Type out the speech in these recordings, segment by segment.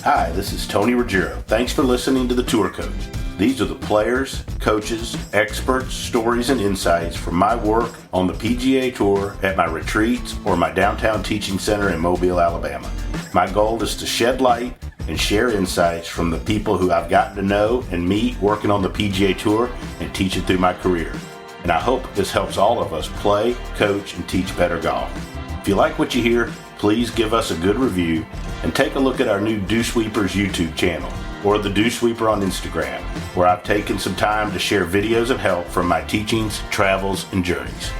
Hi, this is Tony Ruggiero. Thanks for listening to The Tour Coach. These are the players, coaches, experts, stories, and insights from my work on the PGA Tour at my retreats or my downtown teaching center in Mobile, Alabama. My goal is to shed light and share insights from the people who I've gotten to know and meet working on the PGA Tour and teaching through my career. And I hope this helps all of us play, coach, and teach better golf. If you like what you hear, please give us a good review and take a look at our new Dew Sweepers YouTube channel or the Dew Sweeper on Instagram, where I've taken some time to share videos of help from my teachings, travels, and journeys.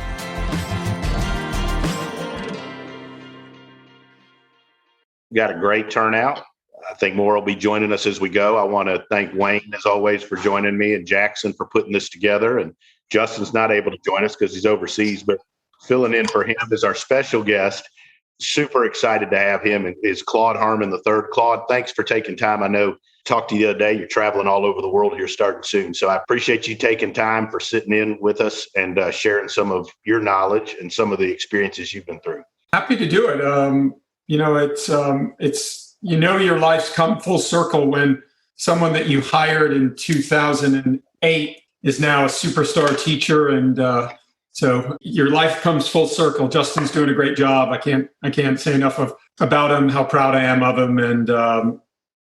Got a great turnout. I think more will be joining us as we go. I want to thank Wayne, as always, for joining me, and Jackson for putting this together. And Justin's not able to join us because he's overseas, but filling in for him is our special guest. Super excited to have him, is Claude Harmon III. Claude, thanks for taking time. I know, talked to you the other day, you're traveling all over the world here starting soon. So I appreciate you taking time for sitting in with us and sharing some of your knowledge and some of the experiences you've been through. Happy to do it. It's your life's come full circle when someone that you hired in 2008 is now a superstar teacher, and so your life comes full circle. Justin's doing a great job. I can't say enough about him, how proud I am of him. And,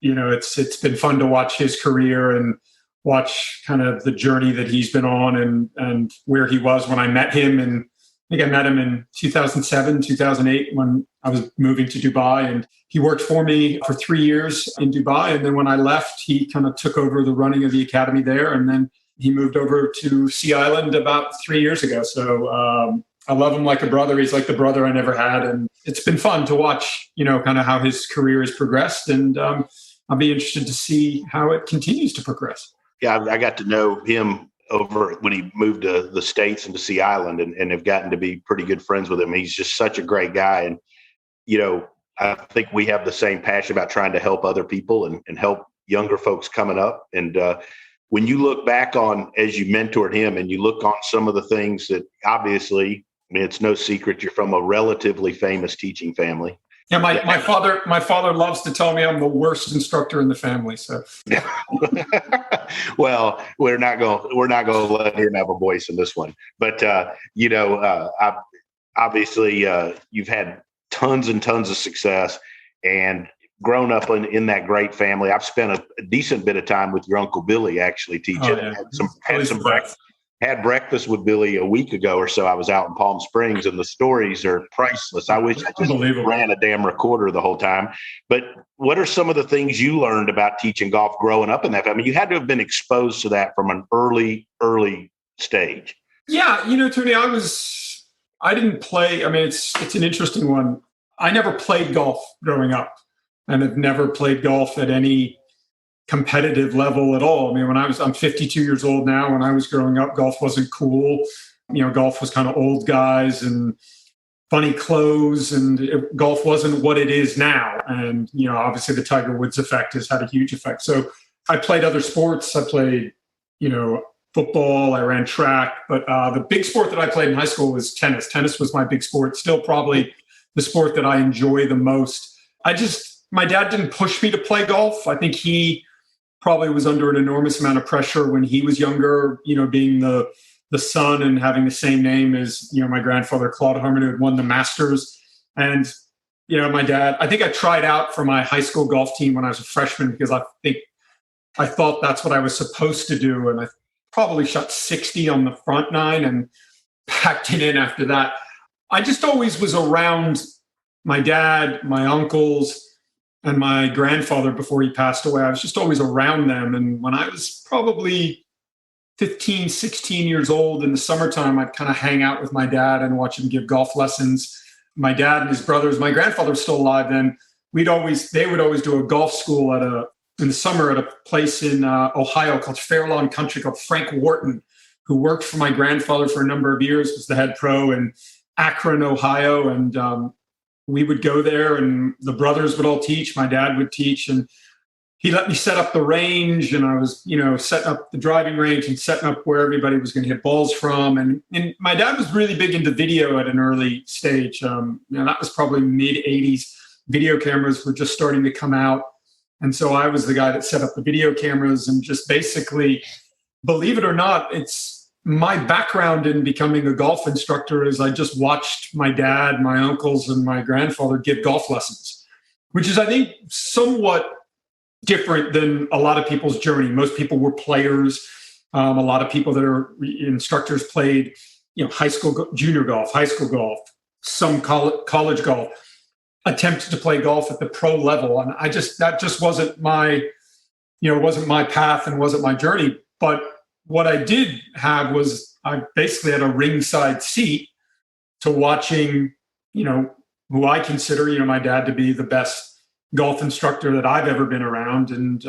it's been fun to watch his career and watch kind of the journey that he's been on and where he was when I met him. And I think I met him in 2007, 2008, when I was moving to Dubai, and he worked for me for 3 years in Dubai. And then when I left, he kind of took over the running of the academy there. And then he moved over to Sea Island about 3 years ago. So I love him like a brother. He's like the brother I never had. And it's been fun to watch, kind of how his career has progressed. And I'll be interested to see how it continues to progress. Yeah, I got to know him over when he moved to the States and to Sea Island, and have gotten to be pretty good friends with him. He's just such a great guy. And, I think we have the same passion about trying to help other people and help younger folks coming up. And when you look back on, as you mentored him, and you look on some of the things that obviously, it's no secret you're from a relatively famous teaching family. Yeah, my father loves to tell me I'm the worst instructor in the family. So, well, we're not going to let him have a voice in this one. But obviously, you've had tons and tons of success and grown up in that great family. I've spent a decent bit of time with your Uncle Billy actually teaching. Oh, yeah. Had breakfast with Billy a week ago or so. I was out in Palm Springs, and the stories are priceless. I wish I just ran a damn recorder the whole time. But what are some of the things you learned about teaching golf growing up in that family? You had to have been exposed to that from an early stage. Yeah, Tony, I didn't play. It's an interesting one. I never played golf growing up, and have never played golf at any competitive level at all. I'm 52 years old now. When I was growing up, golf wasn't cool. Golf was kind of old guys and funny clothes, and golf wasn't what it is now. And, obviously the Tiger Woods effect has had a huge effect. So I played other sports. I played, football, I ran track, but the big sport that I played in high school was tennis. Tennis was my big sport, still probably the sport that I enjoy the most. My dad didn't push me to play golf. I think he probably was under an enormous amount of pressure when he was younger, being the son and having the same name as, my grandfather, Claude Harmon, who had won the Masters. And, my dad, I think I tried out for my high school golf team when I was a freshman because I thought that's what I was supposed to do. And I probably shot 60 on the front nine and packed it in after that. I just always was around my dad, my uncles, and my grandfather before he passed away. I was just always around them. And when I was probably 15, 16 years old in the summertime, I'd kind of hang out with my dad and watch him give golf lessons. My dad and his brothers, my grandfather was still alive then. They would always do a golf school in the summer at a place in Ohio called Fairlawn Country, called Frank Wharton, who worked for my grandfather for a number of years, was the head pro in Akron, Ohio. And we would go there, and the brothers would all teach. My dad would teach, and he let me set up the range, and I was, setting up the driving range and setting up where everybody was going to hit balls from. And my dad was really big into video at an early stage. That was probably mid 80s. Video cameras were just starting to come out. And so I was the guy that set up the video cameras and just basically, believe it or not, it's my background in becoming a golf instructor is I just watched my dad, my uncles, and my grandfather give golf lessons, which is, I think, somewhat different than a lot of people's journey. Most people were players. A lot of people that are instructors played, high school, junior golf, high school golf, some college golf, attempted to play golf at the pro level. And that just wasn't my, wasn't my path and wasn't my journey. But what I did have was I basically had a ringside seat to watching, who I consider, my dad to be the best golf instructor that I've ever been around. And,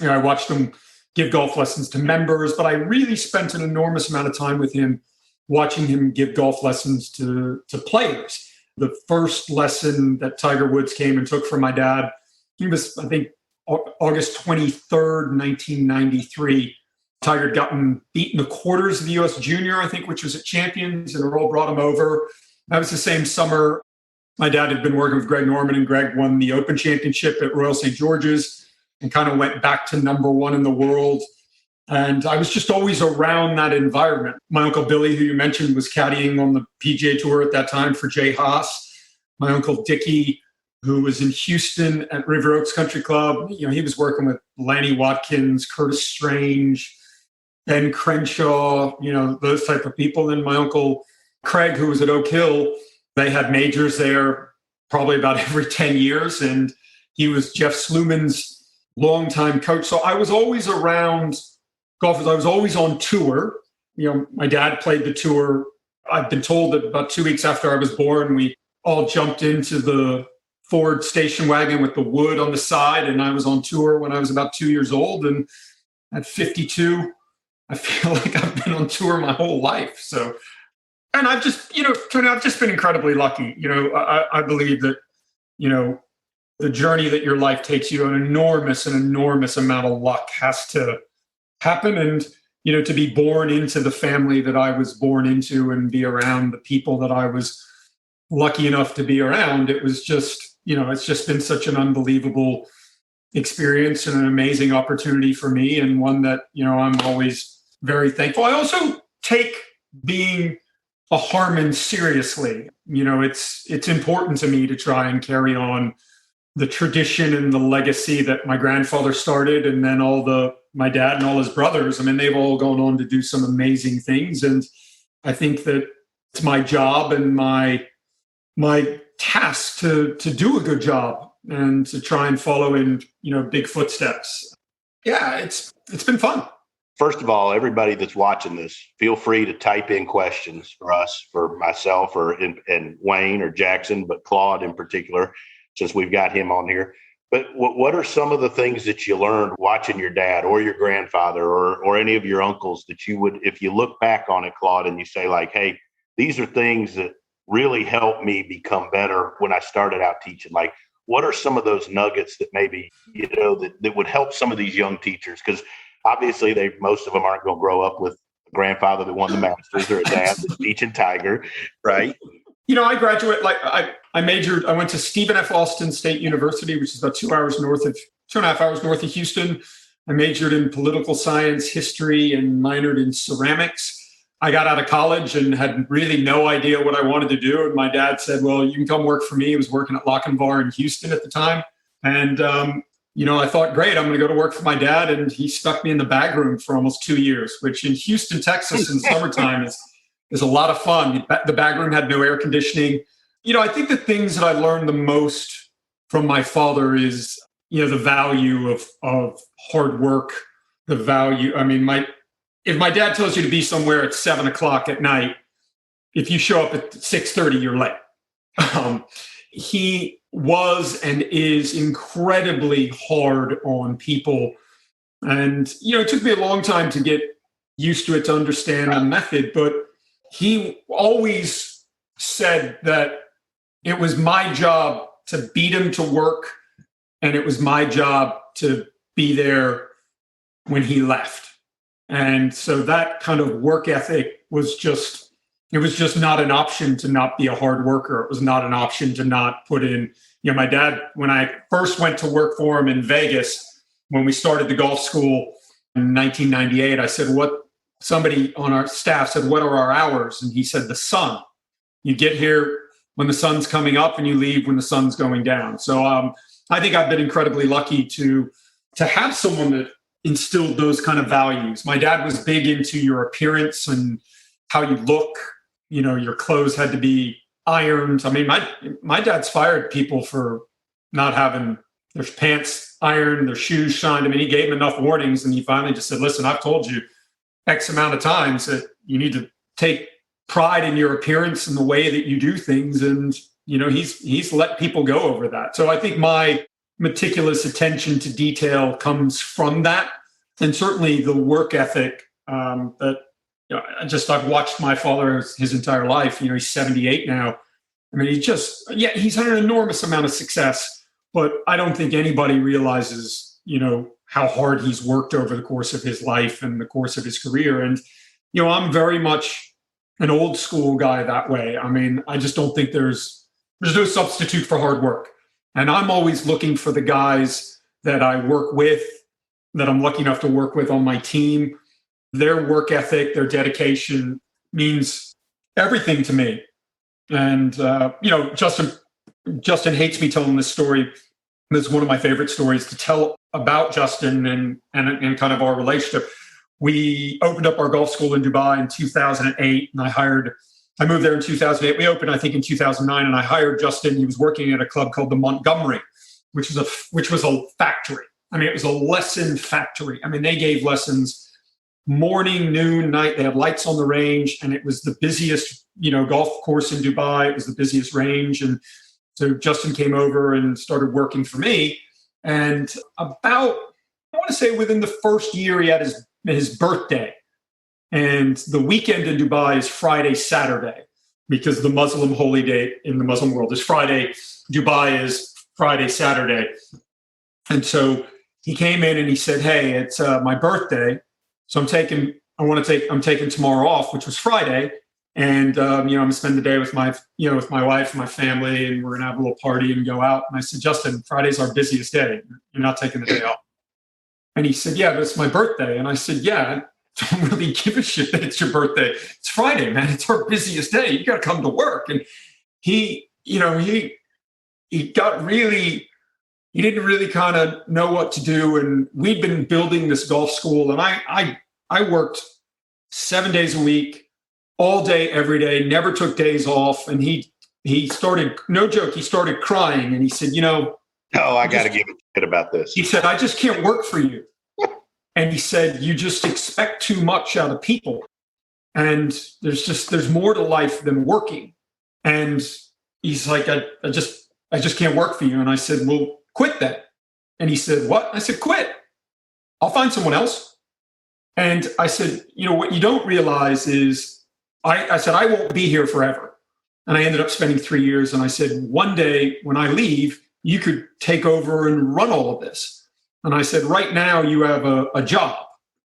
I watched him give golf lessons to members, but I really spent an enormous amount of time with him, watching him give golf lessons to players. The first lesson that Tiger Woods came and took from my dad, he was, I think, August 23rd, 1993. Tiger had gotten beat in the quarters of the U.S. Junior, I think, which was at Champions, and Earl brought him over. That was the same summer. My dad had been working with Greg Norman, and Greg won the Open Championship at Royal St. George's and kind of went back to number one in the world. And I was just always around that environment. My Uncle Billy, who you mentioned, was caddying on the PGA Tour at that time for Jay Haas. My Uncle Dickie, who was in Houston at River Oaks Country Club, he was working with Lanny Watkins, Curtis Strange, Ben Crenshaw, those type of people. And my Uncle Craig, who was at Oak Hill, they had majors there probably about every 10 years. And he was Jeff Sluman's longtime coach. So I was always around golfers. I was always on tour. My dad played the tour. I've been told that about 2 weeks after I was born, we all jumped into the Ford station wagon with the wood on the side. And I was on tour when I was about 2 years old. And at 52, I feel like I've been on tour my whole life. So, and I've just, Tony, I've just been incredibly lucky. I believe that, the journey that your life takes you, an enormous amount of luck has to happen. And, to be born into the family that I was born into and be around the people that I was lucky enough to be around, it was just, it's just been such an unbelievable experience and an amazing opportunity for me, and one that, I'm always very thankful. I also take being a Harmon seriously. It's important to me to try and carry on the tradition and the legacy that my grandfather started, and then my dad and all his brothers. I mean, they've all gone on to do some amazing things. And I think that it's my job and my task to do a good job and to try and follow in, big footsteps. Yeah, it's been fun. First of all, everybody that's watching this, feel free to type in questions for us, for myself and Wayne or Jackson, but Claude in particular, since we've got him on here. But what are some of the things that you learned watching your dad or your grandfather or any of your uncles that you would, if you look back on it, Claude, and you say like, hey, these are things that really helped me become better when I started out teaching? Like, what are some of those nuggets that maybe, that would help some of these young teachers? Because obviously most of them aren't going to grow up with a grandfather that won the Masters or a dad that's teaching Tiger, right? I graduated, I went to Stephen F. Austin State University, which is about 2.5 hours north of Houston. I majored in political science, history, and minored in ceramics. I got out of college and had really no idea what I wanted to do. And my dad said, well, you can come work for me. He was working at Lochinvar in Houston at the time. And, I thought, great, I'm going to go to work for my dad. And he stuck me in the bag room for almost 2 years, which in Houston, Texas in summertime is a lot of fun. The bag room had no air conditioning. I think the things that I learned the most from my father is, the value of hard work, the value. I mean, if my dad tells you to be somewhere at 7:00 at night, if you show up at 6:30, you're late. He was and is incredibly hard on people. And, it took me a long time to get used to it, to understand the method, but he always said that it was my job to beat him to work, and it was my job to be there when he left. And so that kind of work ethic was just It was just not an option to not be a hard worker. It was not an option to not put in, my dad, when I first went to work for him in Vegas, when we started the golf school in 1998, I said, somebody on our staff said, what are our hours? And he said, the sun. You get here when the sun's coming up and you leave when the sun's going down. So I think I've been incredibly lucky to have someone that instilled those kind of values. My dad was big into your appearance and how you look. Your clothes had to be ironed. I mean, my dad's fired people for not having their pants ironed, their shoes shined. I mean, he gave them enough warnings, and he finally just said, listen, I've told you X amount of times that you need to take pride in your appearance and the way that you do things. And, he's let people go over that. So I think my meticulous attention to detail comes from that. And certainly the work ethic that, I've watched my father his entire life. He's 78 now. I mean, he's had an enormous amount of success, but I don't think anybody realizes, how hard he's worked over the course of his life and the course of his career. And, I'm very much an old school guy that way. I mean, I just don't think there's no substitute for hard work. And I'm always looking for the guys that I work with, that I'm lucky enough to work with on my team. Their work ethic, their dedication means everything to me. And, Justin hates me telling this story. This is one of my favorite stories to tell about Justin and kind of our relationship. We opened up our golf school in Dubai in 2008, and I moved there in 2008. We opened, I think, in 2009, and I hired Justin. He was working at a club called the Montgomery, which was a factory. I mean, it was a lesson factory. I mean, they gave lessons morning, noon, night. They had lights on the range, and it was the busiest, golf course in Dubai. It was the busiest range. And so Justin came over and started working for me. And I want to say within the first year, he had his birthday. And the weekend in Dubai is Friday, Saturday, because the Muslim holy day in the Muslim world is Friday. Dubai is Friday, Saturday. And so he came in and he said, hey, it's my birthday. So I'm taking tomorrow off, which was Friday. And, I'm going to spend the day with my wife and my family, and we're going to have a little party and go out. And I said, Justin, Friday's our busiest day. You're not taking the day off. And he said, yeah, but it's my birthday. And I said, yeah, I don't really give a shit that it's your birthday. It's Friday, man. It's our busiest day. You got to come to work. And he didn't really kind of know what to do. And we'd been building this golf school, and I worked 7 days a week, all day, every day, never took days off. And he started, no joke, he started crying, and he said, I got to give a shit about this. He said, I just can't work for you. And he said, you just expect too much out of people. And there's more to life than working. And he's like, I just can't work for you. And I said, well, quit then. And he said, what? I said, quit. I'll find someone else. And I said, what you don't realize is, I said, I won't be here forever. And I ended up spending 3 years. And I said, one day when I leave, you could take over and run all of this. And I said, right now you have a job.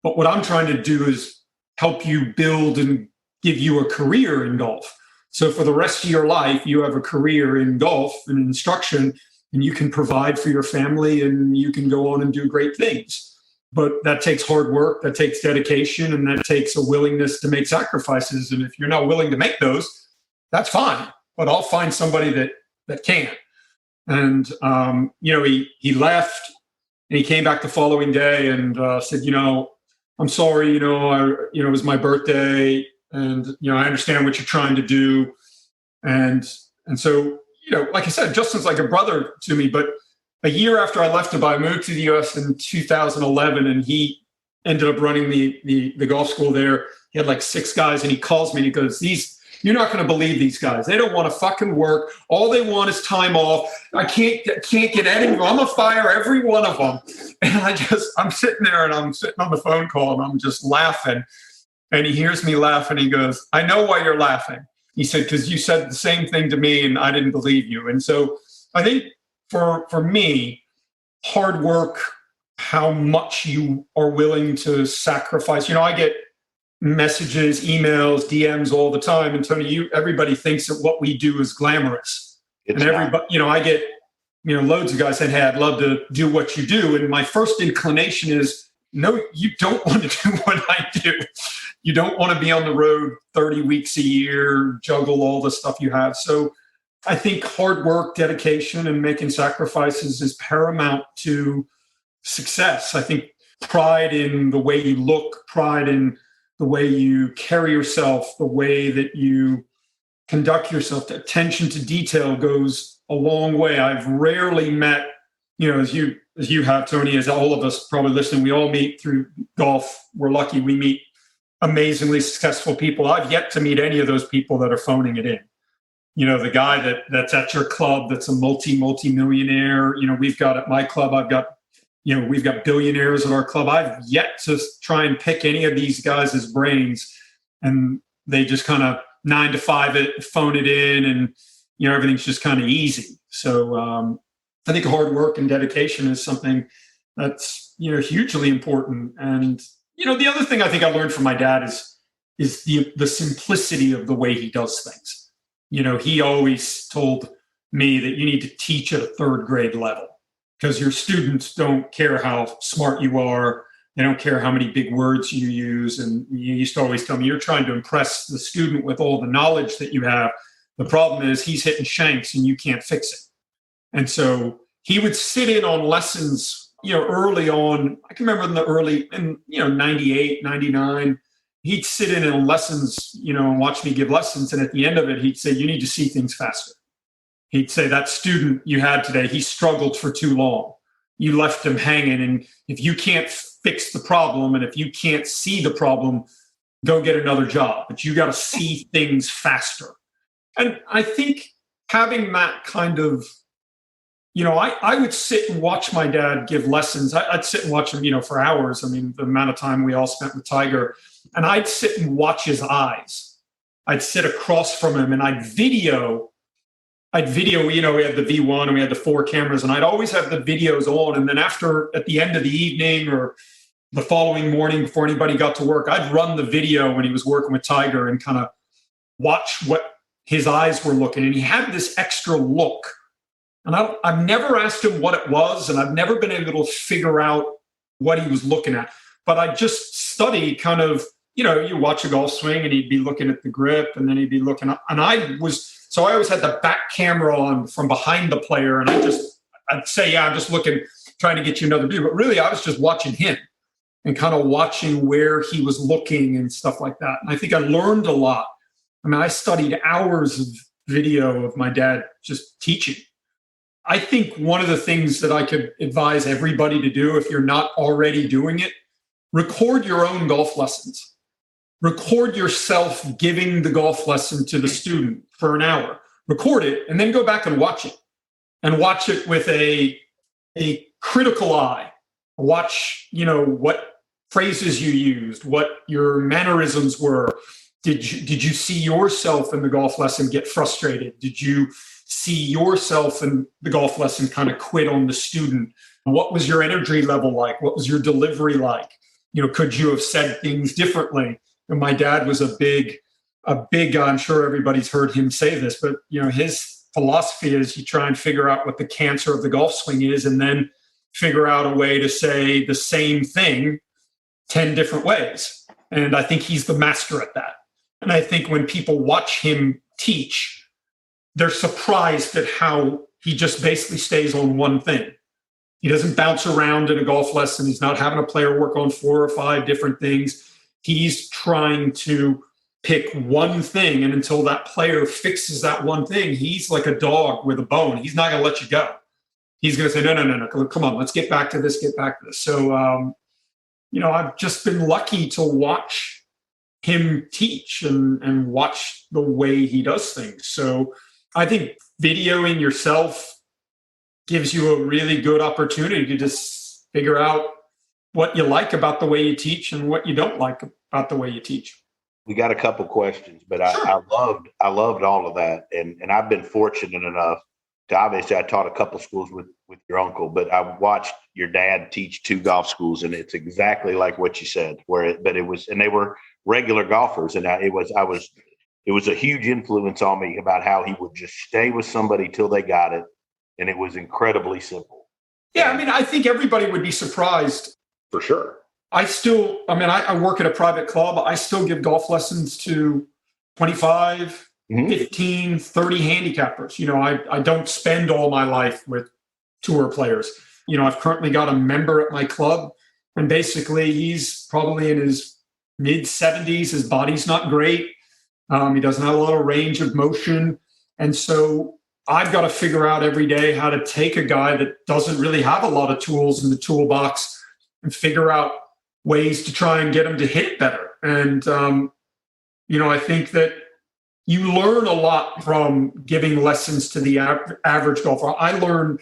But what I'm trying to do is help you build and give you a career in golf. So for the rest of your life, you have a career in golf and instruction, and you can provide for your family and you can go on and do great things. But that takes hard work, that takes dedication, and that takes a willingness to make sacrifices. And if you're not willing to make those, that's fine. But I'll find somebody that can. And, he left, and he came back the following day and said, I'm sorry, it was my birthday, and, I understand what you're trying to do. And so, like I said, Justin's like a brother to me. But a year after I left Dubai, I moved to the US in 2011, and he ended up running the golf school there. He had like 6 guys, and he calls me and he goes, you're not going to believe these guys. They don't want to fucking work. All they want is time off. I can't get any of them. I'm going to fire every one of them. And I'm sitting there, and I'm sitting on the phone call, and I'm just laughing. And he hears me laugh, and he goes, I know why you're laughing. He said, because you said the same thing to me, and I didn't believe you. And so I think for me, hard work, how much you are willing to sacrifice. I get messages, emails, DMs all the time. And Tony, everybody thinks that what we do is glamorous. It's and everybody, not. I get, loads of guys saying, "Hey, I'd love to do what you do." And my first inclination is, no, you don't want to do what I do. You don't want to be on the road 30 weeks a year, juggle all the stuff you have. So I think hard work, dedication, and making sacrifices is paramount to success. I think pride in the way you look, pride in the way you carry yourself, the way that you conduct yourself, the attention to detail goes a long way. I've rarely met, as you have, Tony, as all of us probably listening, we all meet through golf. We're lucky we meet amazingly successful people. I've yet to meet any of those people that are phoning it in. The guy that's at your club that's a multi-millionaire. We've got at my club, we've got billionaires at our club. I've yet to try and pick any of these guys' brains, and they just kind of 9 to 5 it, phone it in, and everything's just kind of easy. So I think hard work and dedication is something that's hugely important. And the other thing I think I learned from my dad is the simplicity of the way he does things. He always told me that you need to teach at a third grade level, because your students don't care how smart you are. They don't care how many big words you use. And you used to always tell me, you're trying to impress the student with all the knowledge that you have. The problem is he's hitting shanks and you can't fix it. And so he would sit in on lessons, early on. I can remember in 98, 99, he'd sit in on lessons, and watch me give lessons. And at the end of it, he'd say, you need to see things faster. He'd say, that student you had today, he struggled for too long. You left him hanging. And if you can't fix the problem, and if you can't see the problem, go get another job. But you got to see things faster. And I think having that kind of, I would sit and watch my dad give lessons. I'd sit and watch him, for hours. I mean, the amount of time we all spent with Tiger. And I'd sit and watch his eyes. I'd sit across from him and I'd video, we had the V1 and we had the 4 cameras, and I'd always have the videos on. And then at the end of the evening or the following morning before anybody got to work, I'd run the video when he was working with Tiger and kind of watch what his eyes were looking. And he had this extra look. And I've never asked him what it was, and I've never been able to figure out what he was looking at. But I just studied kind of, you watch a golf swing and he'd be looking at the grip, and then he'd be looking up. And I always had the back camera on from behind the player. And I'd say, yeah, I'm just looking, trying to get you another view. But really, I was just watching him and kind of watching where he was looking and stuff like that. And I think I learned a lot. I mean, I studied hours of video of my dad just teaching. I think one of the things that I could advise everybody to do, if you're not already doing it, record your own golf lessons. Record yourself giving the golf lesson to the student for an hour. Record it and then go back and watch it. And watch it with a critical eye. Watch, what phrases you used, what your mannerisms were. Did you see yourself in the golf lesson get frustrated? Did you see yourself in the golf lesson kind of quit on the student? What was your energy level like? What was your delivery like? Could you have said things differently? And my dad was a big guy. I'm sure everybody's heard him say this, but his philosophy is you try and figure out what the cancer of the golf swing is, and then figure out a way to say the same thing 10 different ways. And I think he's the master at that. And I think when people watch him teach, they're surprised at how he just basically stays on one thing. He doesn't bounce around in a golf lesson. He's not having a player work on 4 or 5 different things. He's trying to pick one thing. And until that player fixes that one thing, he's like a dog with a bone. He's not going to let you go. He's going to say, no, come on, let's get back to this, So, I've just been lucky to watch him teach and watch the way he does things. So I think videoing yourself gives you a really good opportunity to just figure out what you like about the way you teach and what you don't like about the way you teach. We got a couple questions, but Sure. I loved all of that. And I've been fortunate enough to, obviously I taught a couple schools with your uncle, but I watched your dad teach 2 golf schools, and it's exactly like what you said, and they were regular golfers. And it was a huge influence on me about how he would just stay with somebody till they got it. And it was incredibly simple. Yeah, I mean, I think everybody would be surprised. For sure. I work at a private club. I still give golf lessons to 25, 15, 30 handicappers. You know, I don't spend all my life with tour players. You know, I've currently got a member at my club, and basically he's probably in his mid 70s. His body's not great. He doesn't have a lot of range of motion. And so I've got to figure out every day how to take a guy that doesn't really have a lot of tools in the toolbox and figure out ways to try and get him to hit better. And, you know, I think that you learn a lot from giving lessons to the average golfer. I learn,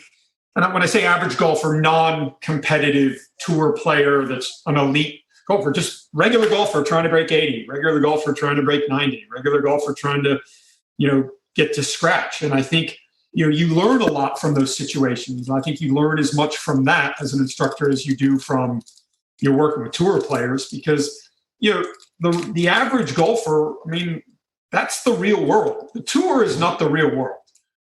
and when I say average golfer, non-competitive tour player that's an elite golfer, just regular golfer trying to break 80, regular golfer trying to break 90, regular golfer trying to, you know, get to scratch. And I think, you know, you learn a lot from those situations. And I think you learn as much from that as an instructor as you do from you're working with tour players, because, you know, the average golfer, I mean, that's the real world. The tour is not the real world.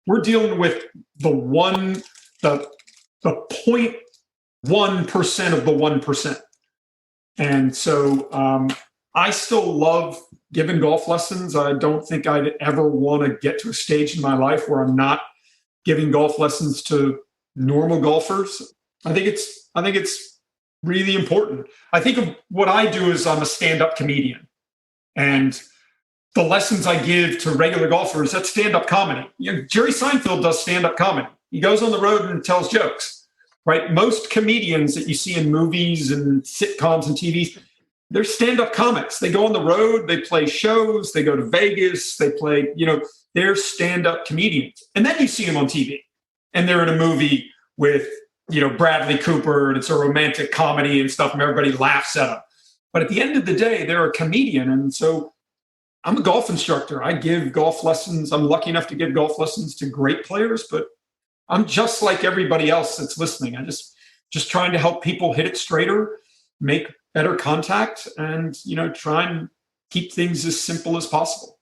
We're dealing with the 0.1% of the 1%. And so I still love giving golf lessons. I don't think I'd ever want to get to a stage in my life where I'm not giving golf lessons to normal golfers. I think it's really important. I think of what I do is I'm a stand-up comedian, and the lessons I give to regular golfers, that's stand-up comedy. You know, Jerry Seinfeld does stand-up comedy. He goes on the road and tells jokes, right? Most comedians that you see in movies and sitcoms and TVs, they're stand-up comics. They go on the road, they play shows, they go to Vegas, they play, you know, they're stand-up comedians. And then you see them on TV, and they're in a movie with, you know, Bradley Cooper, and it's a romantic comedy and stuff, and everybody laughs at them. But at the end of the day, they're a comedian. And so I'm a golf instructor. I give golf lessons. I'm lucky enough to give golf lessons to great players, but I'm just like everybody else that's listening. I just trying to help people hit it straighter, make better contact, and, you know, try and keep things as simple as possible.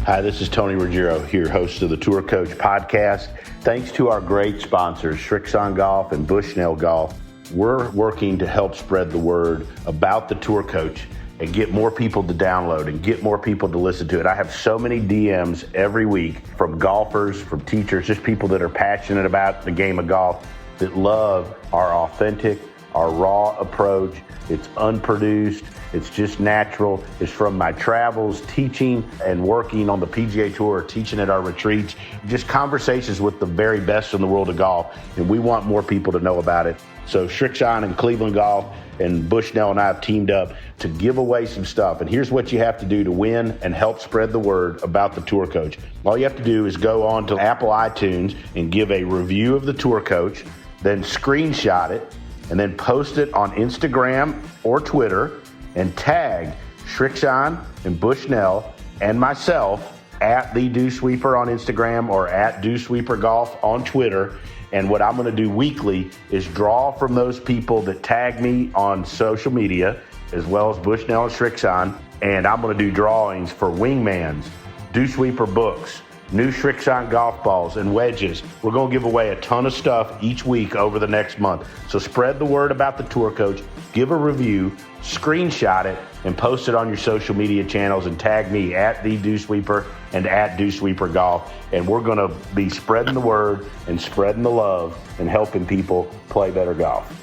Hi, this is Tony Ruggiero here, host of the Tour Coach podcast. Thanks to our great sponsors, Srixion Golf and Bushnell Golf, we're working to help spread the word about the Tour Coach and get more people to download and get more people to listen to it. I have so many DMs every week from golfers, from teachers, just people that are passionate about the game of golf, that love our authentic, our raw approach. It's unproduced. It's just natural. It's from my travels, teaching and working on the PGA Tour, teaching at our retreats, just conversations with the very best in the world of golf. And we want more people to know about it. So Srixion and Cleveland Golf and Bushnell and I have teamed up to give away some stuff. And here's what you have to do to win and help spread the word about the Tour Coach. All you have to do is go on to Apple iTunes and give a review of the Tour Coach, then screenshot it, and then post it on Instagram or Twitter and tag Srixion and Bushnell and myself at the Dew Sweeper on Instagram or at Dew Sweeper Golf on Twitter. And what I'm going to do weekly is draw from those people that tag me on social media, as well as Bushnell and Srixion. And I'm going to do drawings for Wingmans, Dew Sweeper books, new Srixion golf balls, and wedges. We're going to give away a ton of stuff each week over the next month. So spread the word about the Tour Coach, give a review, screenshot it, and post it on your social media channels and tag me at the Dew Sweeper and at Dew Sweeper Golf. And we're going to be spreading the word and spreading the love and helping people play better golf.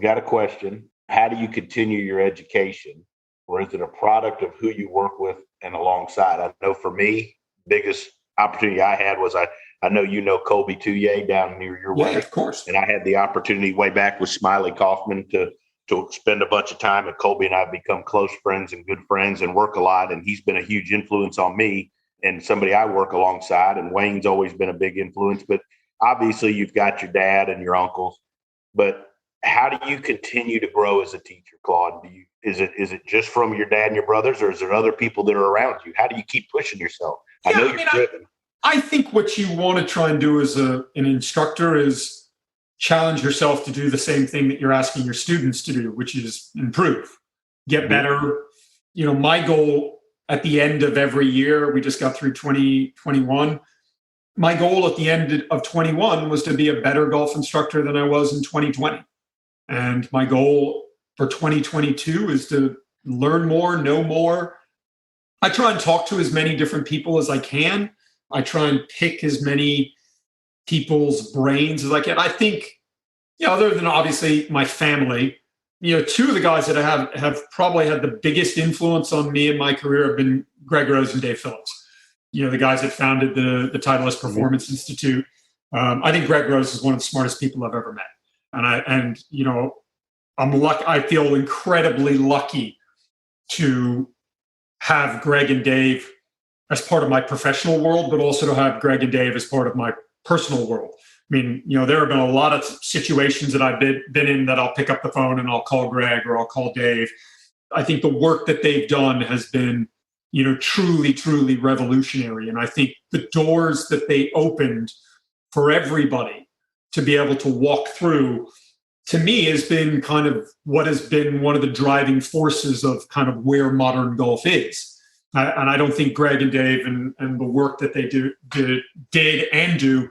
Got a question. How do you continue your education? Or is it a product of who you work with and alongside? I know for me, biggest opportunity I had was I know you know Colby Touye down near your way. Yeah, of course. And I had the opportunity way back with Smiley Kaufman to spend a bunch of time, and Colby and I have become close friends and good friends and work a lot. And he's been a huge influence on me and somebody I work alongside. And Wayne's always been a big influence. But obviously you've got your dad and your uncles. But how do you continue to grow as a teacher, Claude? Is it just from your dad and your brothers, or is there other people that are around you? How do you keep pushing yourself? I think what you want to try and do as an instructor is challenge yourself to do the same thing that you're asking your students to do, which is improve, get better. My goal at the end of every year, we just got through 2021. My goal at the end of 21 was to be a better golf instructor than I was in 2020. And my goal for 2022 is to learn more, know more. I try and talk to as many different people as I can. I try and pick as many people's brains as I can. I think, other than obviously my family, two of the guys that I have probably had the biggest influence on me in my career have been Greg Rose and Dave Phillips. The guys that founded the Titleist Performance Institute. I think Greg Rose is one of the smartest people I've ever met. I'm lucky. I feel incredibly lucky to have Greg and Dave as part of my professional world, but also to have Greg and Dave as part of my personal world. I mean, there have been a lot of situations that I've been in that I'll pick up the phone and I'll call Greg or I'll call Dave. I think the work that they've done has been, truly, truly revolutionary. And I think the doors that they opened for everybody to be able to walk through, to me, has been kind of what has been one of the driving forces of kind of where modern golf is. And I don't think Greg and Dave and the work that they did and do,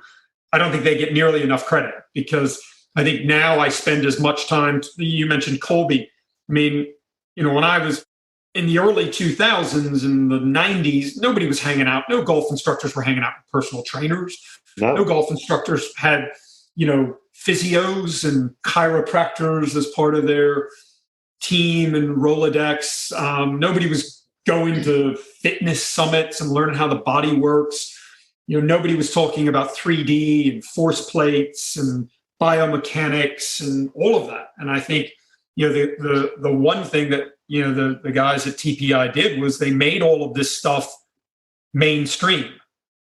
I don't think they get nearly enough credit, because I think now I spend as much time. You mentioned Colby. I mean, when I was in the early 2000s and the 90s, nobody was hanging out. No golf instructors were hanging out with personal trainers. No golf instructors had, physios and chiropractors as part of their team and Rolodex. Nobody was going to fitness summits and learning how the body works. Nobody was talking about 3D and force plates and biomechanics and all of that. And I think, the one thing that, the guys at TPI did was they made all of this stuff mainstream.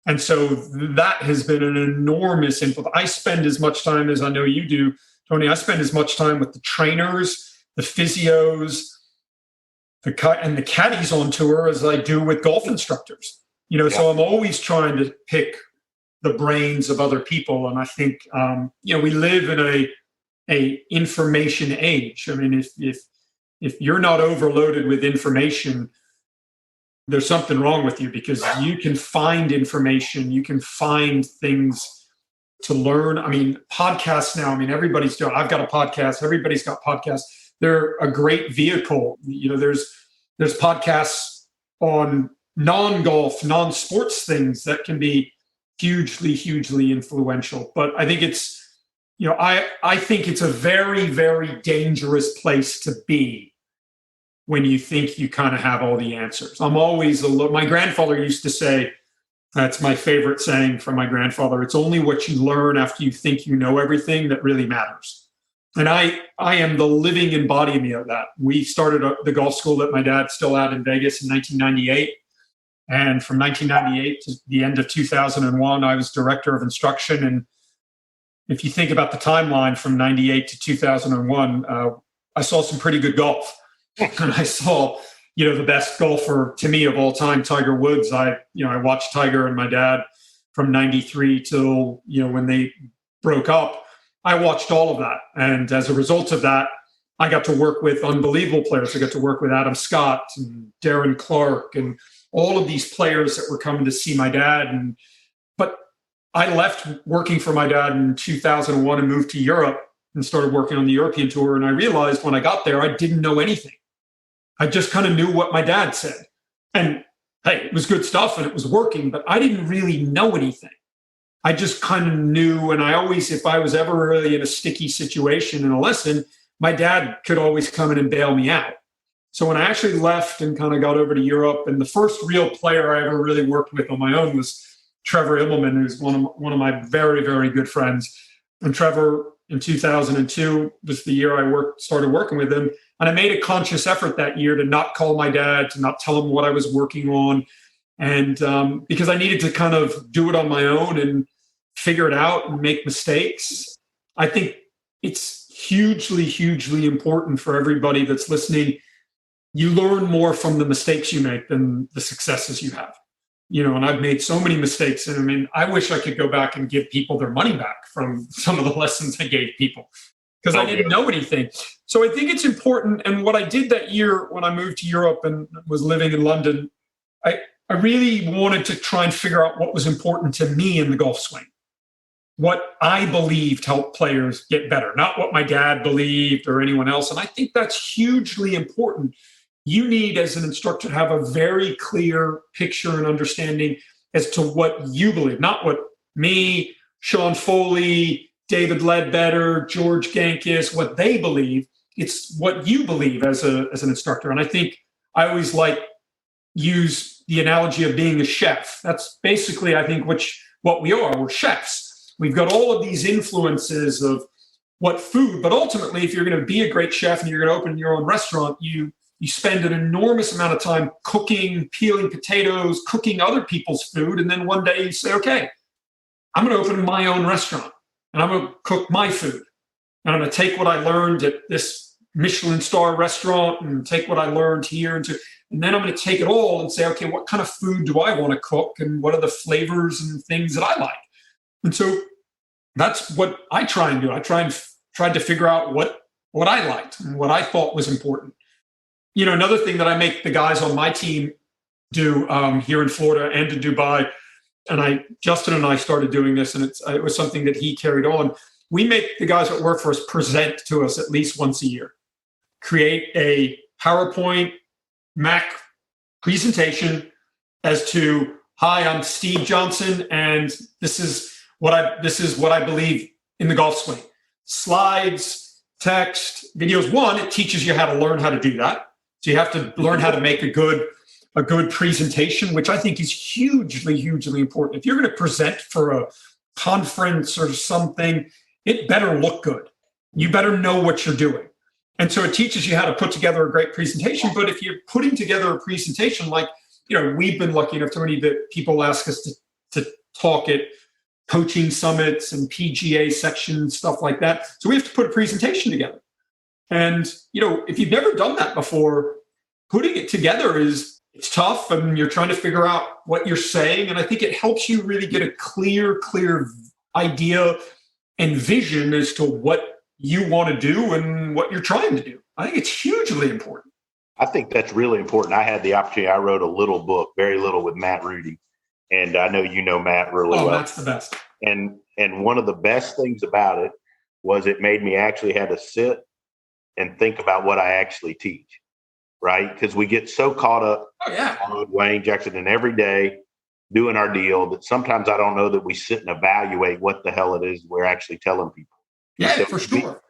And so that has been an enormous influence. I spend as much time as I know you do, Tony. I spend as much time with the trainers, the physios, and the caddies on tour as I do with golf instructors. So I'm always trying to pick the brains of other people. And I think, we live in a information age. I mean, if you're not overloaded with information, there's something wrong with you, because you can find information, you can find things to learn. I mean, podcasts now, everybody's doing, I've got a podcast, everybody's got podcasts. They're a great vehicle. There's podcasts on non-golf, non-sports things that can be hugely, hugely influential. But I think it's, I think it's a very, very dangerous place to be when you think you kind of have all the answers. I'm always my grandfather used to say, that's my favorite saying from my grandfather, it's only what you learn after you think you know everything that really matters. And I am the living embodiment of that. We started the golf school that my dad's still at in Vegas in 1998. And from 1998 to the end of 2001, I was director of instruction. And if you think about the timeline from 98 to 2001, I saw some pretty good golf. And I saw, the best golfer to me of all time, Tiger Woods. I watched Tiger and my dad from 93 till, when they broke up. I watched all of that. And as a result of that, I got to work with unbelievable players. I got to work with Adam Scott and Darren Clark and all of these players that were coming to see my dad. But I left working for my dad in 2001 and moved to Europe and started working on the European tour. And I realized when I got there, I didn't know anything. I just kind of knew what my dad said. And hey, it was good stuff and it was working, but I didn't really know anything. I just kind of knew. And I always, if I was ever really in a sticky situation in a lesson, my dad could always come in and bail me out. So when I actually left and kind of got over to Europe, and the first real player I ever really worked with on my own was Trevor Immelman, who's one of my very, very good friends. And Trevor, in 2002, was the year I started working with him. And I made a conscious effort that year to not call my dad, to not tell him what I was working on. And because I needed to kind of do it on my own and figure it out and make mistakes. I think it's hugely, hugely important for everybody that's listening. You learn more from the mistakes you make than the successes you have. and I've made so many mistakes. And I mean, I wish I could go back and give people their money back from some of the lessons I gave people because I didn't know anything. So I think it's important. And what I did that year when I moved to Europe and was living in London, I really wanted to try and figure out what was important to me in the golf swing. What I believed helped players get better, not what my dad believed or anyone else. And I think that's hugely important. You need, as an instructor, to have a very clear picture and understanding as to what you believe, not what me, Sean Foley, David Ledbetter, George Gankis, what they believe. It's what you believe as an instructor. And I think I always use the analogy of being a chef. That's basically, I think, what we are. We're chefs. We've got all of these influences of what food, but ultimately, if you're going to be a great chef and you're going to open your own restaurant, you spend an enormous amount of time cooking, peeling potatoes, cooking other people's food. And then one day you say, okay, I'm going to open my own restaurant and I'm going to cook my food. And I'm going to take what I learned at this Michelin star restaurant and take what I learned here. And then I'm going to take it all and say, okay, what kind of food do I want to cook? And what are the flavors and things that I like? And so that's what I try and do. I tried to figure out what I liked and what I thought was important. Another thing that I make the guys on my team do here in Florida and in Dubai, and Justin and I started doing this, and it was something that he carried on. We make the guys that work for us present to us at least once a year. Create a PowerPoint Mac presentation as to, hi, I'm Steve Johnson, and this is what I believe in the golf swing. Slides, text, videos. One, it teaches you how to learn how to do that. So you have to learn how to make a good presentation, which I think is hugely, hugely important. If you're going to present for a conference or something, it better look good. You better know what you're doing. And so it teaches you how to put together a great presentation. But if you're putting together a presentation, like, we've been lucky enough to many that people ask us to talk at coaching summits and PGA sections, stuff like that. So we have to put a presentation together. And, if you've never done that before, putting it together it's tough, and you're trying to figure out what you're saying. And I think it helps you really get a clear idea and vision as to what you want to do and what you're trying to do. I think it's hugely important. I think that's really important. I had the opportunity. I wrote a little book, very little, with Matt Rudy. And I know you know Matt really well. That's the best. And one of the best things about it was it made me actually have to sit and think about what I actually teach, right? Because we get so caught up on Wayne Jackson and every day doing our deal that sometimes I don't know that we sit and evaluate what the hell it is we're actually telling people. Yeah, so for sure.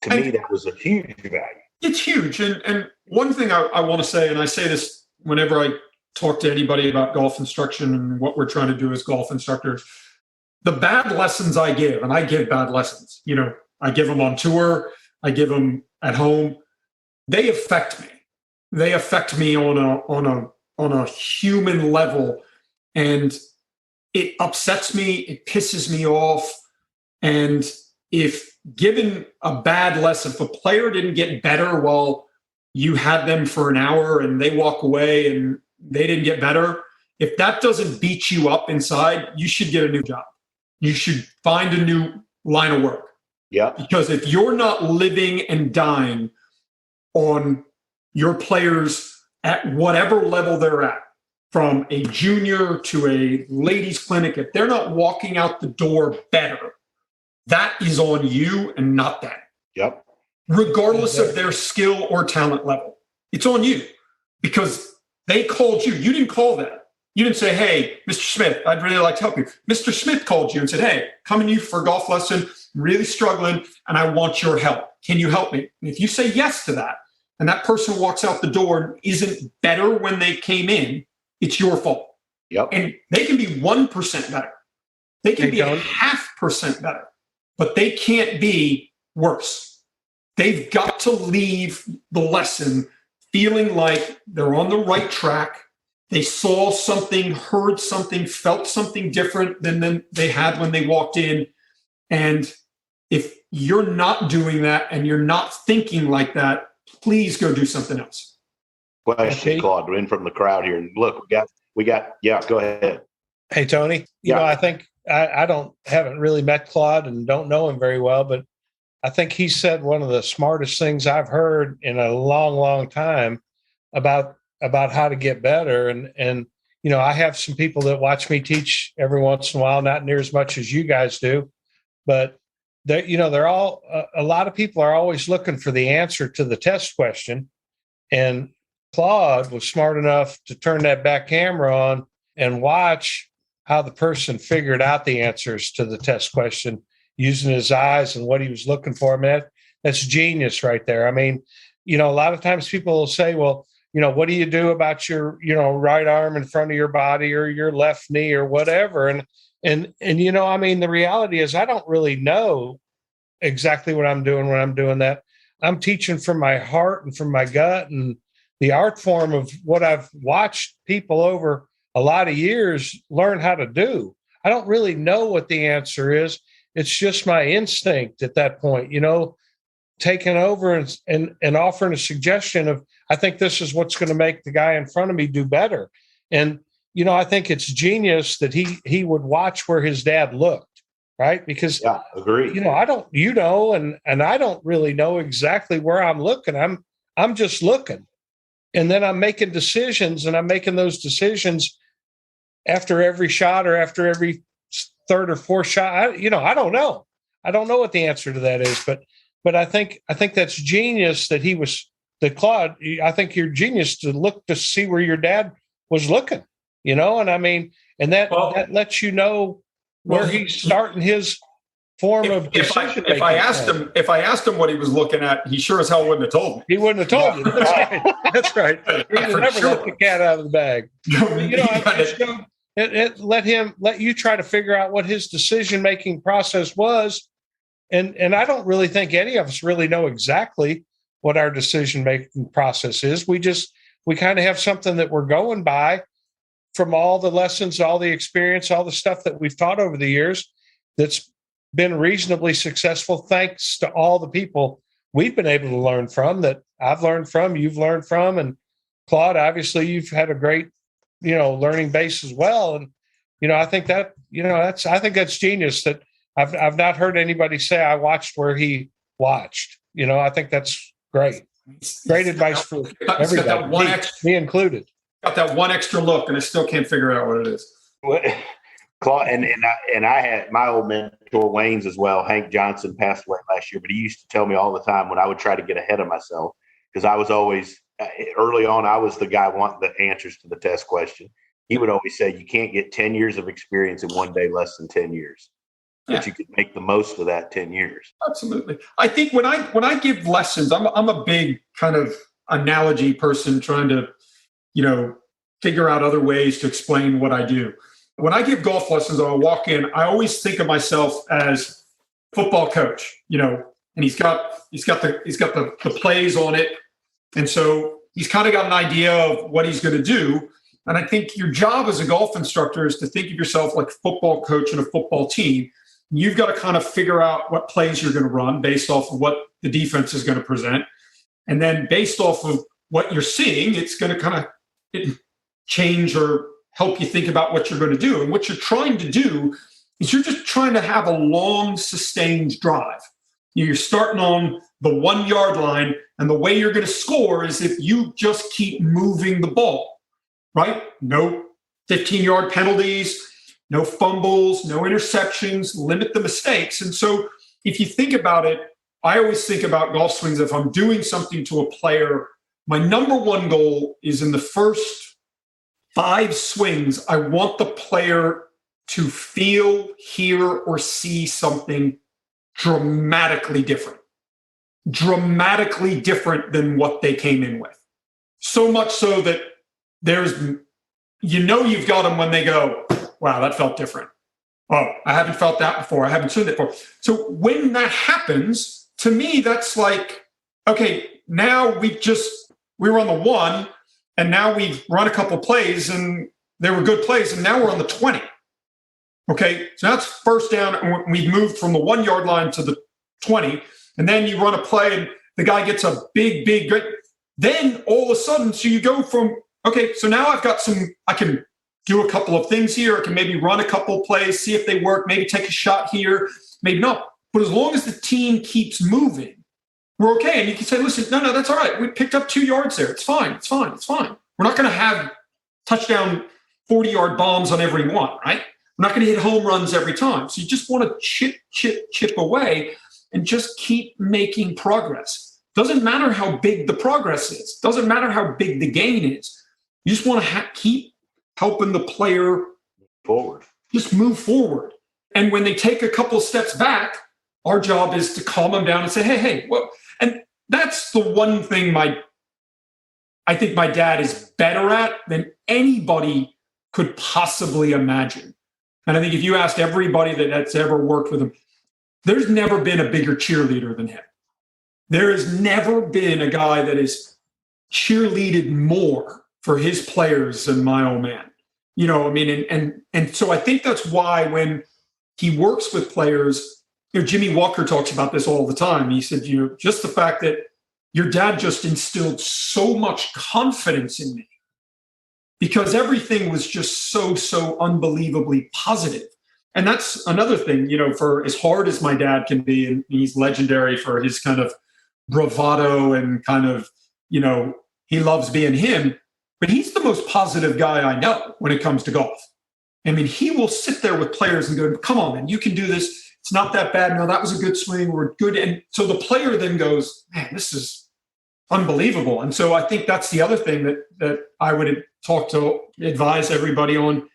To me, that was a huge value. It's huge. And one thing I want to say, and I say this whenever I talk to anybody about golf instruction and what we're trying to do as golf instructors, the bad lessons I give, and I give bad lessons, I give them on tour, I give them at home, they affect me. They affect me on a human level, and it upsets me, it pisses me off. And if given a bad lesson, if a player didn't get better while you had them for an hour and they walk away and they didn't get better, if that doesn't beat you up inside, you should get a new job. You should find a new line of work. Yeah. Because if you're not living and dying on your players at whatever level they're at, from a junior to a ladies clinic, if they're not walking out the door better, that is on you and not them. Yep. Regardless of their skill or talent level. It's on you because they called you. You didn't call them. You didn't say, hey, Mr. Smith, I'd really like to help you. Mr. Smith called you and said, hey, coming to you for a golf lesson, really struggling, and I want your help. Can you help me? And if you say yes to that, and that person walks out the door and isn't better when they came in, it's your fault. Yep. And they can be 1% better. They can be 0.5% better, but they can't be worse. They've got to leave the lesson feeling like they're on the right track. They saw something, heard something, felt something different than they had when they walked in. And if you're not doing that and you're not thinking like that, please go do something else. Question, Claude, in from the crowd here. And look, Go ahead. Hey, Tony, I think I haven't really met Claude and don't know him very well, but I think he said one of the smartest things I've heard in a long, long time about how to get better. And I have some people that watch me teach every once in a while, not near as much as you guys do, but they're all, a lot of people are always looking for the answer to the test question. And Claude was smart enough to turn that back camera on and watch how the person figured out the answers to the test question using his eyes and what he was looking for. I mean, that's genius right there. I mean, a lot of times people will say, well, what do you do about your, right arm in front of your body or your left knee or whatever? And I mean, the reality is I don't really know exactly what I'm doing when I'm doing that. I'm teaching from my heart and from my gut and the art form of what I've watched people over a lot of years learn how to do. I don't really know what the answer is. It's just my instinct at that point, taking over and offering a suggestion of, I think this is what's going to make the guy in front of me do better. And, I think it's genius that he would watch where his dad looked, right? Because, agree. I don't, and I don't really know exactly where I'm looking. I'm just looking. And then I'm making decisions, and I'm making those decisions after every shot or after every third or fourth shot. I don't know. I don't know what the answer to that is, but I think that's genius that Claude, I think you're genius to look to see where your dad was looking, and I mean, and that lets you know where he's starting his form of decision making. If I asked him what he was looking at, he sure as hell wouldn't have told me. He wouldn't have told you. That's right. That's right. He would never let the cat out of the bag. Let you try to figure out what his decision making process was. And I don't really think any of us really know exactly what our decision making process is. We kind of have something that we're going by from all the lessons, all the experience, all the stuff that we've taught over the years that's been reasonably successful thanks to all the people we've been able to learn from, that I've learned from, you've learned from. And Claude, obviously you've had a great, learning base as well. And, I think that, I think that's genius that I've not heard anybody say I watched where he watched. I think that's great. Great advice for everybody, me included. Got that one extra look, and I still can't figure out what it is. Claude, and I had my old mentor Wayne's as well. Hank Johnson passed away last year, but he used to tell me all the time when I would try to get ahead of myself, because I was always early on, I was the guy wanting the answers to the test question. He would always say, you can't get 10 years of experience in one day, less than 10 years. But you could make the most of that 10 years. Absolutely. I think when I give lessons, I'm a big kind of analogy person trying to, figure out other ways to explain what I do. When I give golf lessons, I'll walk in, I always think of myself as football coach, and he's got the plays on it. And so he's kind of got an idea of what he's going to do. And I think your job as a golf instructor is to think of yourself like a football coach and a football team. You've got to kind of figure out what plays you're going to run based off of what the defense is going to present. And then based off of what you're seeing, it's going to kind of change or help you think about what you're going to do. And what you're trying to do is you're just trying to have a long, sustained drive. You're starting on the 1 yard line, and the way you're going to score is if you just keep moving the ball, right? No 15-yard penalties, no fumbles, no interceptions, limit the mistakes. And so if you think about it, I always think about golf swings. If I'm doing something to a player, my number one goal is in the first 5 swings, I want the player to feel, hear, or see something dramatically different than what they came in with. So much so that you've got them when they go, wow, that felt different. Oh, I haven't felt that before. I haven't seen that before. So when that happens, to me, that's like, okay, now we were on the 1, and now we've run a couple plays, and they were good plays, and now we're on the 20. Okay, so that's first down, and we've moved from the 1 yard line to the 20, and then you run a play, and the guy gets a big, great. Then all of a sudden, so you go from, okay, so now I've got I can do a couple of things here. I can maybe run a couple of plays, see if they work, maybe take a shot here, maybe not. But as long as the team keeps moving, we're okay. And you can say, listen, no, that's all right. We picked up 2 yards there. It's fine. It's fine. It's fine. We're not going to have touchdown 40-yard bombs on every one, right? We're not going to hit home runs every time. So you just want to chip away and just keep making progress. Doesn't matter how big the progress is. Doesn't matter how big the gain is. You just want to keep helping the player forward. Just move forward. And when they take a couple of steps back, our job is to calm them down and say, hey, well, and that's the one thing I think my dad is better at than anybody could possibly imagine. And I think if you asked everybody that's ever worked with him, there's never been a bigger cheerleader than him. There has never been a guy that has cheerleaded more for his players than my old man. You know, I mean, and so I think that's why when he works with players, you know, Jimmy Walker talks about this all the time. He said, you know, just the fact that your dad just instilled so much confidence in me because everything was just so unbelievably positive. And that's another thing, you know, for as hard as my dad can be, and he's legendary for his kind of bravado and kind of, you know, he loves being him, but he's the most positive guy I know when it comes to golf. I mean, he will sit there with players and go, come on, man, you can do this. It's not that bad. No, that was a good swing. We're good. And so the player then goes, man, this is unbelievable. And so I think that's the other thing that I would advise everybody on.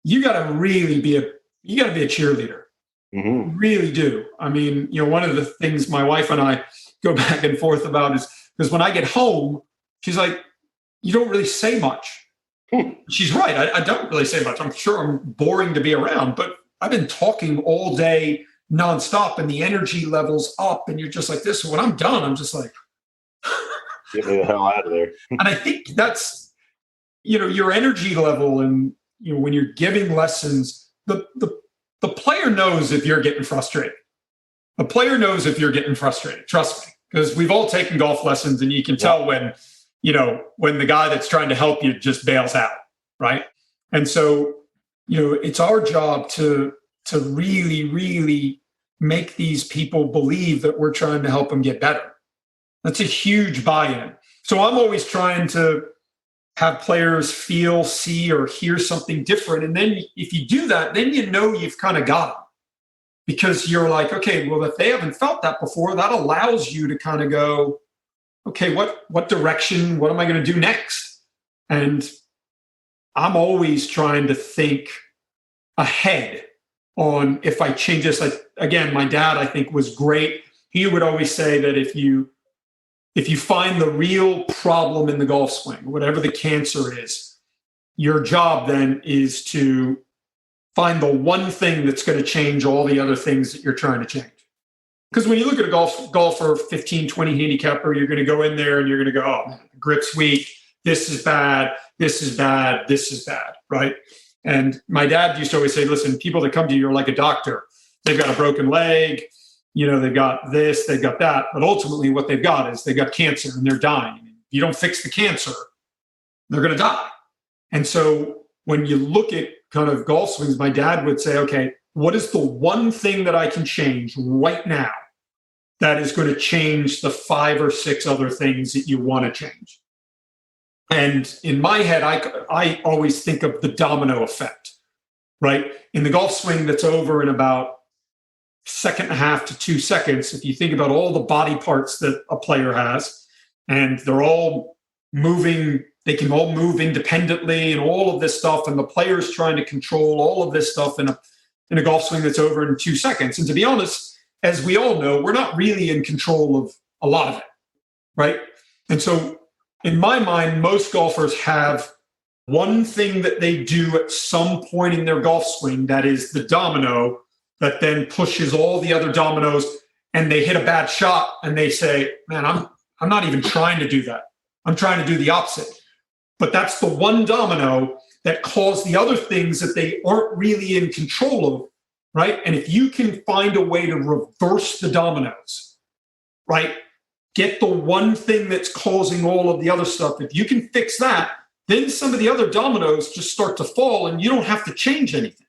You got to really be a cheerleader. Mm-hmm. Really do. I mean, you know, one of the things my wife and I go back and forth about is because when I get home, she's like, you don't really say much. She's right. I don't really say much. I'm sure I'm boring to be around, but I've been talking all day nonstop and the energy level's up and you're just like this. So when I'm done, I'm just like, get me the hell out of there. And I think that's, you know, your energy level and, you know, when you're giving lessons, the player knows if you're getting frustrated. The player knows if you're getting frustrated. Trust me, because we've all taken golf lessons and you can tell when, you know, when the guy that's trying to help you just bails out, right? And so, you know, it's our job to really, really make these people believe that we're trying to help them get better. That's a huge buy-in. So I'm always trying to have players feel, see, or hear something different. And then if you do that, then you know you've kind of got them. Because you're like, okay, well, if they haven't felt that before, that allows you to kind of go, okay, what direction, what am I going to do next? And I'm always trying to think ahead on if I change this. Like, again, my dad, I think, was great. He would always say that if you find the real problem in the golf swing, whatever the cancer is, your job then is to find the one thing that's going to change all the other things that you're trying to change. Because when you look at a golfer, 15, 20 handicapper, you're going to go in there and you're going to go, oh, man, the grip's weak. This is bad. This is bad. This is bad, right? And my dad used to always say, listen, people that come to you are like a doctor. They've got a broken leg. You know, they've got this, they've got that. But ultimately what they've got is they've got cancer and they're dying. If you don't fix the cancer, they're going to die. And so when you look at kind of golf swings, my dad would say, okay, what is the one thing that I can change right now that is going to change the 5 or 6 other things that you want to change? And in my head, I always think of the domino effect, right? In the golf swing that's over in about 1.5 to 2 seconds, if you think about all the body parts that a player has, and they're all moving, they can all move independently and all of this stuff, and the player's trying to control all of this stuff in a golf swing that's over in 2 seconds. And to be honest, as we all know, we're not really in control of a lot of it, right? And so in my mind, most golfers have one thing that they do at some point in their golf swing that is the domino that then pushes all the other dominoes, and they hit a bad shot and they say, man, I'm not even trying to do that. I'm trying to do the opposite. But that's the one domino that caused the other things that they aren't really in control of, right? And if you can find a way to reverse the dominoes, right? Get the one thing that's causing all of the other stuff. If you can fix that, then some of the other dominoes just start to fall and you don't have to change anything.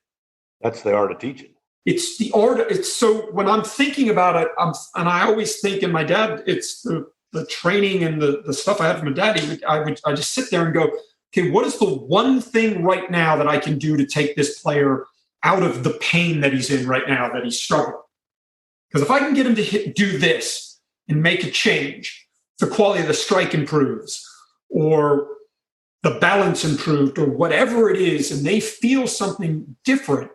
That's the art of teaching. It's the art. It's so when I'm thinking about it, and I always think, and my dad, it's the training and the stuff I had from my dad. I just sit there and go, okay, what is the one thing right now that I can do to take this player out of the pain that he's in right now, that he's struggling? Because if I can get him to do this and make a change, the quality of the strike improves, or the balance improved, or whatever it is, and they feel something different,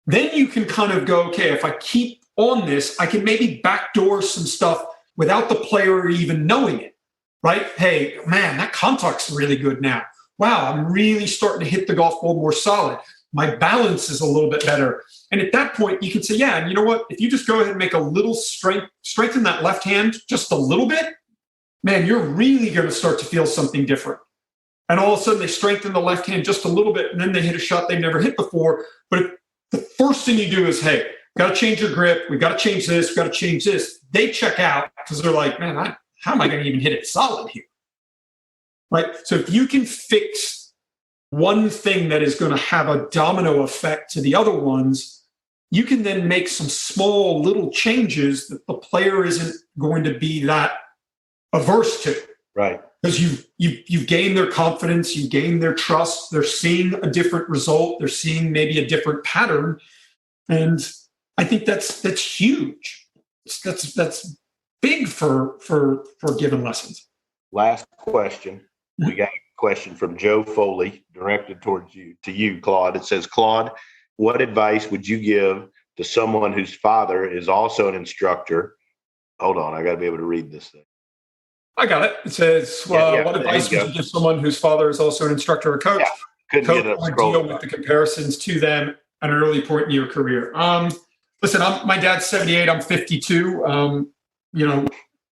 then you can kind of go, okay, if I keep on this, I can maybe backdoor some stuff without the player even knowing it, right? Hey, man, that contact's really good now. Wow, I'm really starting to hit the golf ball more solid. My balance is a little bit better. And at that point, you can say, yeah, and you know what? If you just go ahead and make a little strengthen that left hand just a little bit, man, you're really going to start to feel something different. And all of a sudden, they strengthen the left hand just a little bit, and then they hit a shot they've never hit before. But if the first thing you do is, hey, got to change your grip. We've got to change this. We've got to change this. They check out because they're like, man, how am I going to even hit it solid here? Right? So if you can fix one thing that is going to have a domino effect to the other ones, you can then make some small little changes that the player isn't going to be that averse to. Right. Because you've gained their confidence, you gained their trust. They're seeing a different result. They're seeing maybe a different pattern, and I think that's huge. That's big for giving lessons. Last question. We got a question from Joe Foley directed towards you, Claude. It says, Claude, what advice would you give to someone whose father is also an instructor? Hold on, I got to be able to read this thing. I got it. It says, what advice would you give someone whose father is also an instructor or coach? Couldn't coach get or deal with the comparisons to them at an early point in your career. Listen, my dad's 78. I'm 52.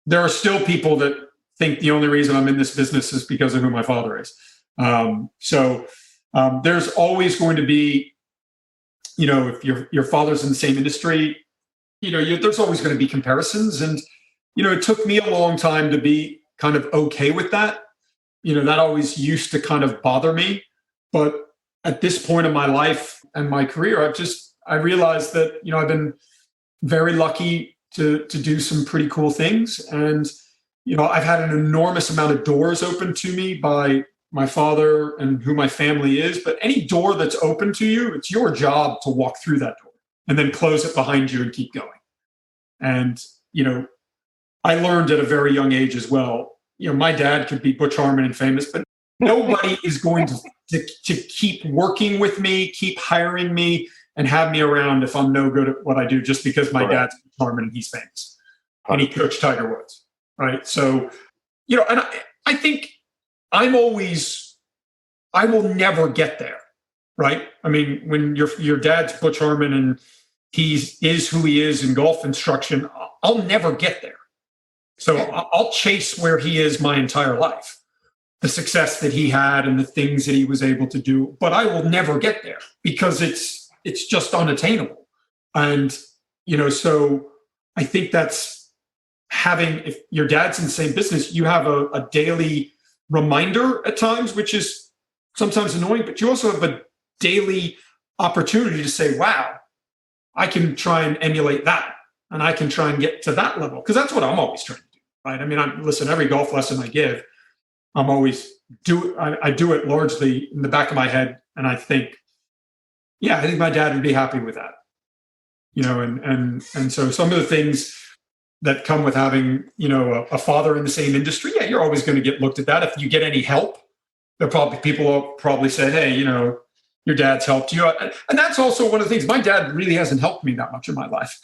There are still people that think the only reason I'm in this business is because of who my father is. So there's always going to be, if your father's in the same industry, there's always going to be comparisons. And it took me a long time to be kind of okay with that. That always used to kind of bother me. But at this point in my life and my career, I realized that, I've been very lucky to do some pretty cool things. And, I've had an enormous amount of doors open to me by my father and who my family is. But any door that's open to you, it's your job to walk through that door and then close it behind you and keep going. And, I learned at a very young age as well. My dad could be Butch Harmon and famous, but nobody is going to keep working with me, keep hiring me, and have me around if I'm no good at what I do just because my dad's Butch Harmon and he's famous. And he coached Tiger Woods, right? So, and I think I will never get there, right? I mean, when your dad's Butch Harmon and he is who he is in golf instruction, I'll never get there. So I'll chase where he is my entire life, the success that he had and the things that he was able to do. But I will never get there because it's just unattainable. And, so I think that's if your dad's in the same business, you have a daily reminder at times, which is sometimes annoying, but you also have a daily opportunity to say, wow, I can try and emulate that. And I can try and get to that level because that's what I'm always trying to do, right? I mean, every golf lesson I give, I do it largely in the back of my head. And I think, I think my dad would be happy with that, and so some of the things that come with having, a father in the same industry, you're always going to get looked at that. If you get any help, people will probably say, hey, your dad's helped you. And that's also one of the things. My dad really hasn't helped me that much in my life.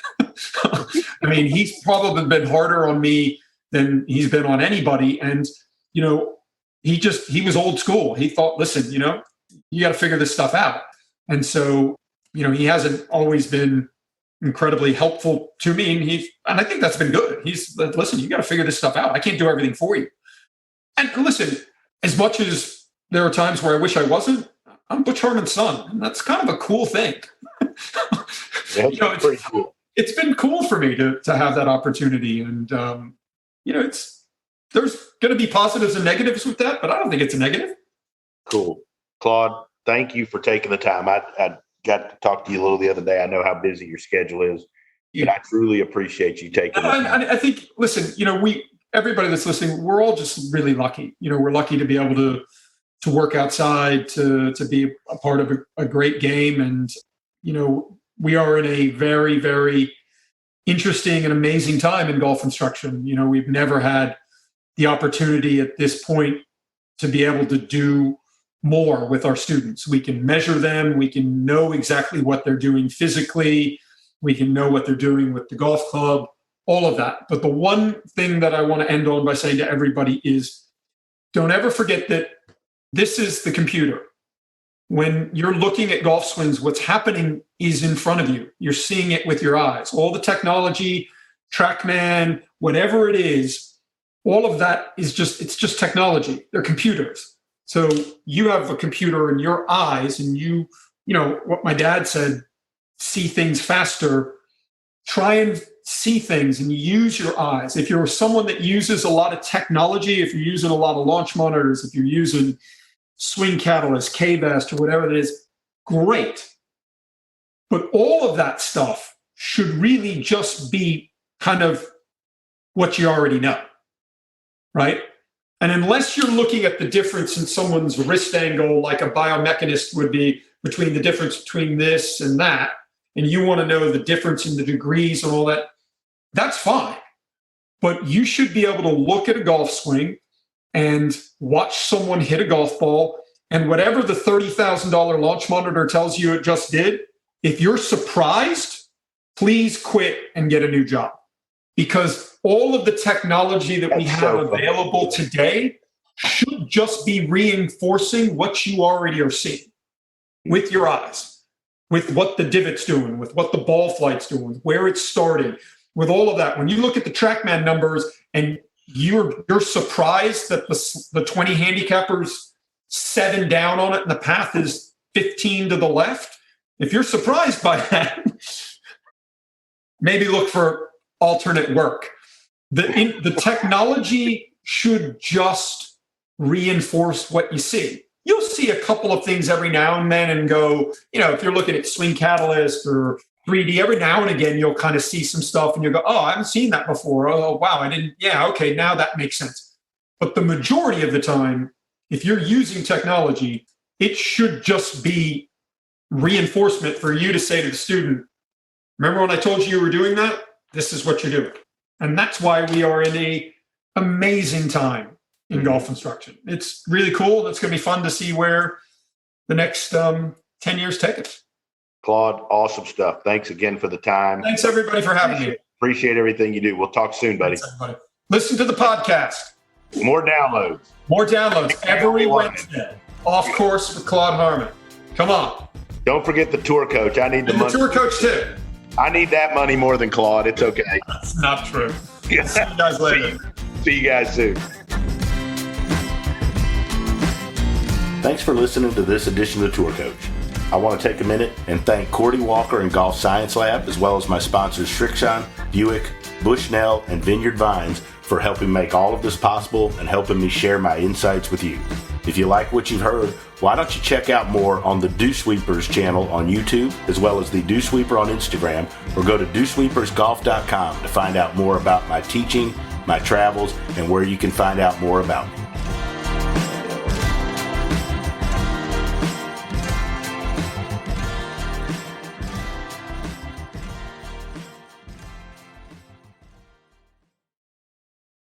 I mean, he's probably been harder on me than he's been on anybody. And, he was old school. He thought, listen, you got to figure this stuff out. And so, he hasn't always been incredibly helpful to me. And I think that's been good. He's like, listen, you got to figure this stuff out. I can't do everything for you. And listen, as much as there are times where I wish I wasn't, I'm Butch Harmon's son, and that's kind of a cool thing. Pretty cool. It's been cool for me to have that opportunity, and there's going to be positives and negatives with that, but I don't think it's a negative. Cool. Claude, thank you for taking the time. I got to talk to you a little the other day. I know how busy your schedule is, but I truly appreciate you taking the time. I think, listen, everybody that's listening, we're all just really lucky. We're lucky to be able to work outside, to be a part of a great game. And, we are in a very, very interesting and amazing time in golf instruction. We've never had the opportunity at this point to be able to do more with our students. We can measure them. We can know exactly what they're doing physically. We can know what they're doing with the golf club, all of that. But the one thing that I want to end on by saying to everybody is, don't ever forget that this is the computer. When you're looking at golf swings, what's happening is in front of you. You're seeing it with your eyes. All the technology, TrackMan, whatever it is, all of that is it's just technology. They're computers. So you have a computer in your eyes, and you know what my dad said, see things faster. Try and see things and use your eyes. If you're someone that uses a lot of technology, if you're using a lot of launch monitors, if you're using Swing Catalyst, K-Vest, or whatever it is, great. But all of that stuff should really just be kind of what you already know, right? And unless you're looking at the difference in someone's wrist angle, like a biomechanist would be, between the difference between this and that, and you want to know the difference in the degrees and all that, that's fine. But you should be able to look at a golf swing and watch someone hit a golf ball, and whatever the $30,000 launch monitor tells you it just did, if you're surprised, please quit and get a new job. Because all of the technology that we have available today should just be reinforcing what you already are seeing with your eyes, with what the divot's doing, with what the ball flight's doing, where it's starting, with all of that. When you look at the TrackMan numbers and you're surprised that the 20 handicappers 7 down on it and the path is 15 to the left, if you're surprised by that, maybe look for alternate work. The technology should just reinforce what you see. You'll see a couple of things every now and then and go, if you're looking at Swing Catalyst or 3D, every now and again, you'll kind of see some stuff and you'll go, oh, I haven't seen that before. Oh, wow, I didn't. Yeah, okay, now that makes sense. But the majority of the time, if you're using technology, it should just be reinforcement for you to say to the student, remember when I told you were doing that? This is what you're doing. And that's why we are in an amazing time in golf instruction. It's really cool. It's going to be fun to see where the next 10 years take us. Claude, awesome stuff. Thanks again for the time. Thanks, everybody, for having me. Appreciate everything you do. We'll talk soon, buddy. Thanks, listen to the podcast. More downloads. More downloads every Wednesday. Off Course with Claude Harmon. Come on. Don't forget the tour coach. I need the money. The tour coach, too. I need that money more than Claude. It's okay. That's not true. See you guys later. See you guys soon. Thanks for listening to this edition of the Tour Coach. I want to take a minute and thank Cordy Walker and Golf Science Lab, as well as my sponsors Srixion, Buick, Bushnell, and Vineyard Vines for helping make all of this possible and helping me share my insights with you. If you like what you've heard, why don't you check out more on the Dew Sweepers channel on YouTube, as well as the Dew Sweeper on Instagram, or go to dewsweepersgolf.com to find out more about my teaching, my travels, and where you can find out more about me.